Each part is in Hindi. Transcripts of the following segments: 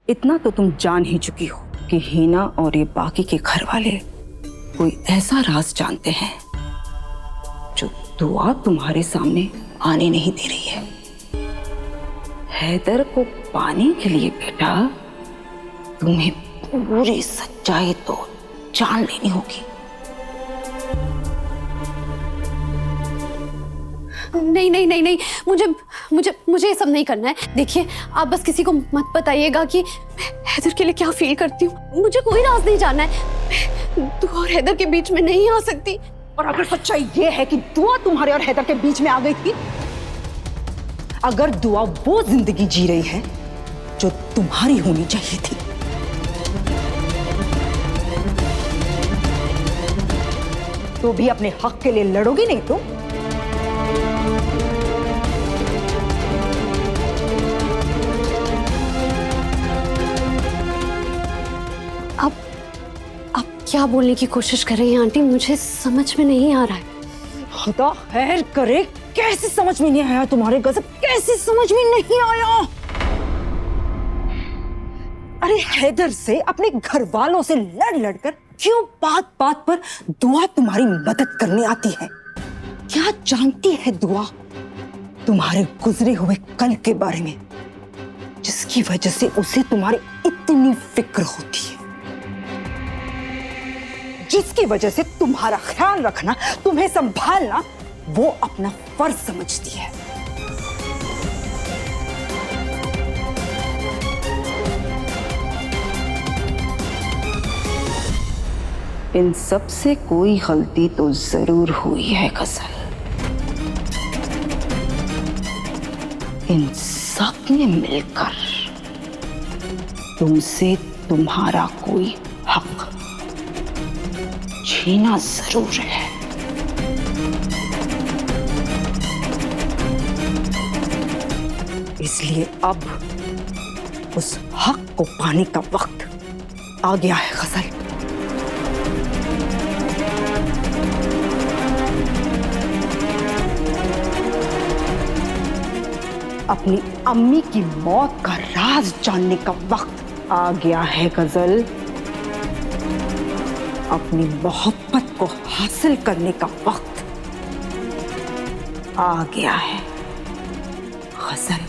इतना तो तुम जान ही चुकी हो कि हीना और ये बाकी के घर वाले कोई ऐसा राज जानते हैं जो दुआ तुम्हारे सामने आने नहीं दे रही है। हैदर को पाने के लिए बेटा तुम्हें पूरी सच्चाई तो जान लेनी होगी। नहीं नहीं नहीं नहीं, मुझे मुझे मुझे ये सब नहीं करना है। देखिए, आप बस किसी को मत बताइएगा कि मैं हैदर के लिए क्या फील करती हूँ। मुझे कोई राज नहीं जानना है। दुआ और हैदर के बीच में नहीं आ सकती। और अगर सच्चाई ये है कि दुआ तुम्हारे और हैदर के बीच में आ गई थी, अगर दुआ वो जिंदगी जी रही है जो तुम्हारी होनी चाहिए थी, तो भी अपने हक के लिए लड़ोगी नहीं तो? आप क्या बोलने की कोशिश कर रही हैं आंटी? मुझे समझ में नहीं आ रहा है। खुदा खैर करे, कैसे समझ में नहीं आया तुम्हारे गजब, कैसे समझ में नहीं आया? अरे हैदर से, अपने घर वालों से लड़ लड़कर क्यों बात बात पर दुआ तुम्हारी मदद करने आती है? क्या जानती है दुआ तुम्हारे गुजरे हुए कल के बारे में, जिसकी वजह से उसे तुम्हारी इतनी फिक्र होती है, जिसकी वजह से तुम्हारा ख्याल रखना, तुम्हें संभालना वो अपना फर्ज समझती है। इन सब से कोई गलती तो जरूर हुई है गजल। इन सब ने मिलकर तुमसे तुम्हारा कोई हक छीना जरूर है। इसलिए अब उस हक को पाने का वक्त आ गया है गजल। अपनी अम्मी की मौत का राज जानने का वक्त आ गया है गजल। अपनी मोहब्बत को हासिल करने का वक्त आ गया है गजल।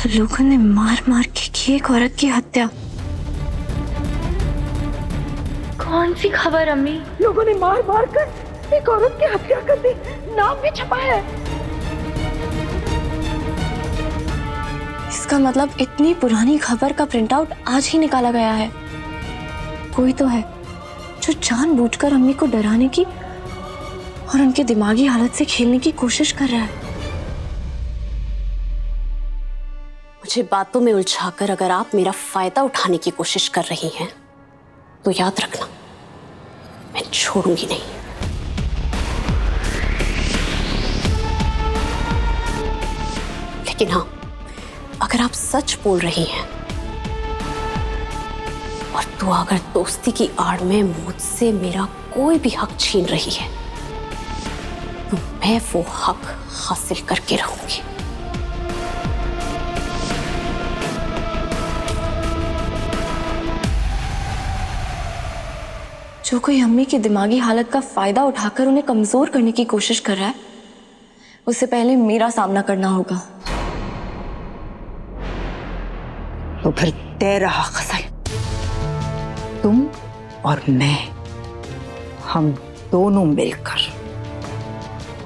लोगों ने मार मार के की एक औरत की हत्या। कौन सी खबर अम्मी? लोगों ने मार मार कर एक औरत की हत्या कर दी, नाम भी छपा है। इसका मतलब इतनी पुरानी खबर का प्रिंट आउट आज ही निकाला गया है। कोई तो है जो जानबूझकर अम्मी को डराने की और उनके दिमागी हालत से खेलने की कोशिश कर रहा है। मुझे बातों में उलझाकर अगर आप मेरा फायदा उठाने की कोशिश कर रही हैं, तो याद रखना मैं छोड़ूंगी नहीं। लेकिन हाँ, अगर आप सच बोल रही हैं और तो अगर दोस्ती की आड़ में मुझसे मेरा कोई भी हक छीन रही है, तो मैं वो हक हासिल करके रहूंगी। जो कोई अम्मी की दिमागी हालत का फायदा उठाकर उन्हें कमजोर करने की कोशिश कर रहा है, उससे पहले मेरा सामना करना होगा। तो फिर तय रहा गजल, तुम और मैं, हम दोनों मिलकर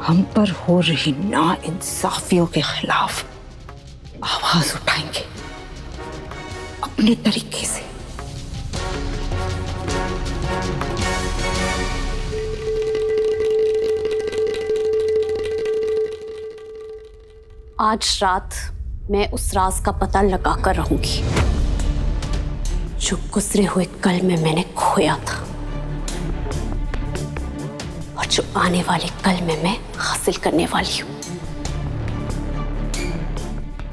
हम पर हो रही नाइंसाफियों के खिलाफ आवाज उठाएंगे अपने तरीके से। आज रात मैं उस राज का पता लगा कर रहूंगी जो गुजरे हुए कल में मैंने खोया था और जो आने वाले कल में मैं हासिल करने वाली हूं।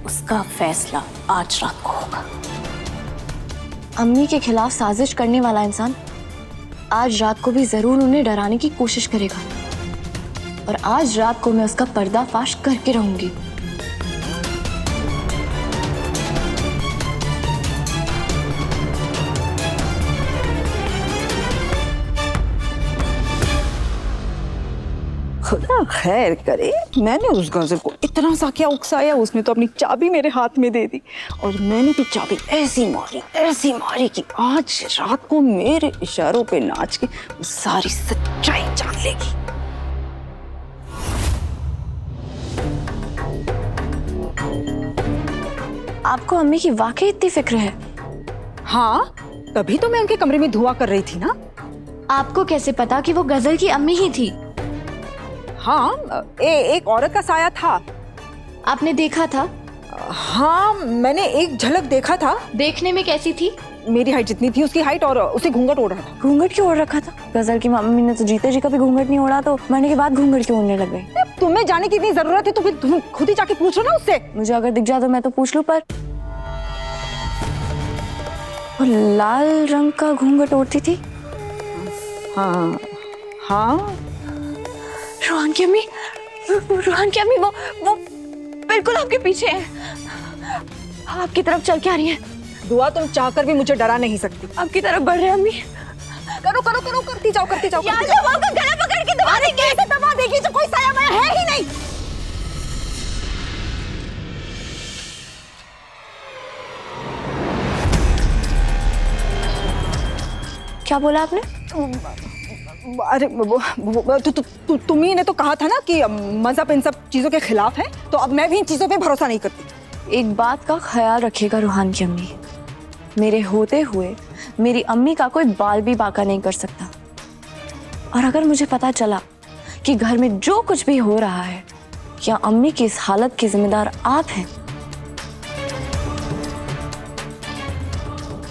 उसका फैसला आज रात को होगा। अम्मी के खिलाफ साजिश करने वाला इंसान आज रात को भी जरूर उन्हें डराने की कोशिश करेगा, और आज रात को मैं उसका पर्दाफाश करके रहूंगी। खुदा खैर करे, मैंने उस गजर को इतना सा क्या उकसाया, उसने तो अपनी चाबी मेरे हाथ में दे दी और मैंने भी चाबी ऐसी मारी कि आज रात को मेरे इशारों पे नाच के वो सारी सच्चाई जान लेगी। आपको अम्मी की वाकई इतनी फिक्र है? हाँ, तभी तो मैं उनके कमरे में धुआं कर रही थी ना। आपको कैसे पता कि वो गजल की अम्मी ही थी? हाँ, एक औरत का साया था। आपने देखा था? हाँ, मैंने एक झलक देखा था। देखने में कैसी थी? मेरी हाइट जितनी थी उसकी हाइट, और उसे घूंघट ओढ़ रहा था। घूंघट क्यों ओढ़ रखा था? गजल की मम्मी ने तो जीते जी कभी घूंघट नहीं ओढ़ा, तो मरने के बाद घूंघट क्यों ओढ़ने लग गई? तुम्हें जाने की इतनी जरूरत है तो फिर तुम खुद ही जाके पूछो ना उससे। मुझे अगर दिख जाए तो मैं तो पूछ लूं, पर वो लाल रंग का घूंघट ओढ़ती थी। हाँ हाँ, रोहन की अम्मी, वो बिल्कुल आपके पीछे है, आपकी तरफ चल के आ रही है। दुआ, तुम चाहकर भी मुझे डरा नहीं सकती। आपकी तरफ बढ़ रहे हैं अम्मी। करो करो करो, करती जाओ। गला पकड़ के दबा देंगे। कैसे दबा देगी जब कोई साया माया है ही नहीं। क्या बोला आपने? अरे तुम्ही ने तो कहा था ना कि मजहब इन सब चीजों के खिलाफ है, तो अब मैं भी इन चीजों पे भरोसा नहीं करती। एक बात का ख्याल रखिएगा रोहान की अम्मी, मेरे होते हुए मेरी अम्मी का कोई बाल भी बाका नहीं कर सकता। और अगर मुझे पता चला कि घर में जो कुछ भी हो रहा है, क्या अम्मी की इस हालत की जिम्मेदार आप हैं?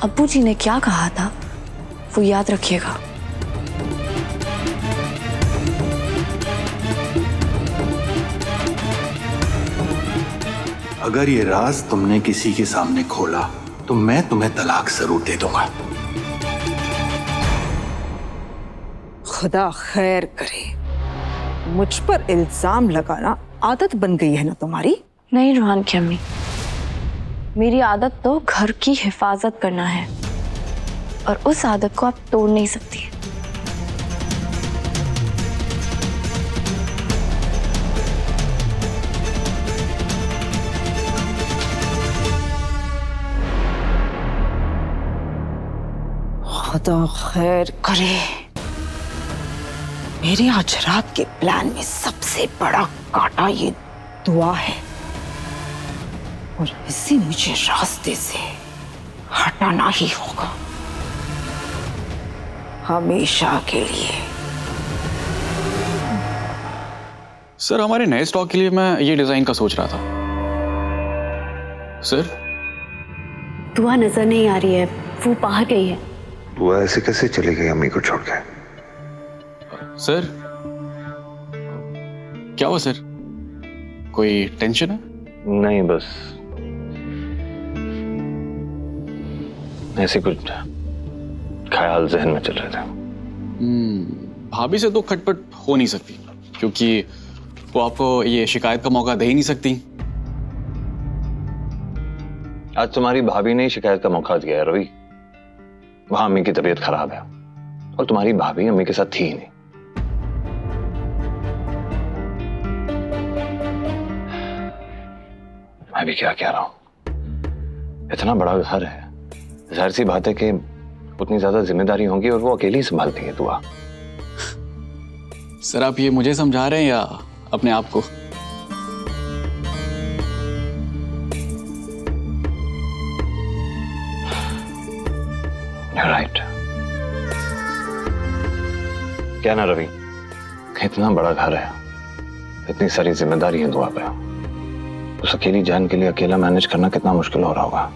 अब्बू जी ने क्या कहा था वो याद रखिएगा। अगर ये राज तुमने किसी के सामने खोला तो मैं तुम्हें तलाक जरूर दे दूंगा। खुदा खैर करे, मुझ पर इल्जाम लगाना आदत बन गई है ना तुम्हारी? नहीं रोहान की अम्मी, मेरी आदत तो घर की हिफाजत करना है, और उस आदत को आप तोड़ नहीं सकती। खुदा खैर करे, मेरे आज रात के प्लान में सबसे बड़ा कांटा ये दुआ है, और इसे मुझे रास्ते से हटाना ही होगा, हमेशा के लिए। सर, हमारे नए स्टॉक के लिए मैं ये डिजाइन का सोच रहा था। सर, दुआ नजर नहीं आ रही है, वो बाहर गई है। वो ऐसे कैसे चली गई अम्मी को छोड़ के? सर, क्या हुआ सर? कोई टेंशन है? नहीं, बस ऐसे कुछ ख्याल जहन में चल रहे थे। भाभी से तो खटपट हो नहीं सकती, क्योंकि वो आपको ये शिकायत का मौका दे ही नहीं सकती। आज तुम्हारी भाभी ने ही शिकायत का मौका दिया है रवि। वहां अम्मी की तबीयत खराब है और तुम्हारी भाभी अम्मी के साथ थी ही नहीं। मैं भी क्या कह रहा हूं, इतना बड़ा घर है, जाहिर सी बात है कि उतनी ज्यादा जिम्मेदारी होंगी और वो अकेली संभालती है दुआ। सर, आप ये मुझे समझा रहे हैं या अपने आप को? राइट। क्या ना रवि, इतना बड़ा घर है, इतनी सारी जिम्मेदारी है दुआ पे, उस अकेली जान के लिए अकेला मैनेज करना कितना मुश्किल हो रहा होगा।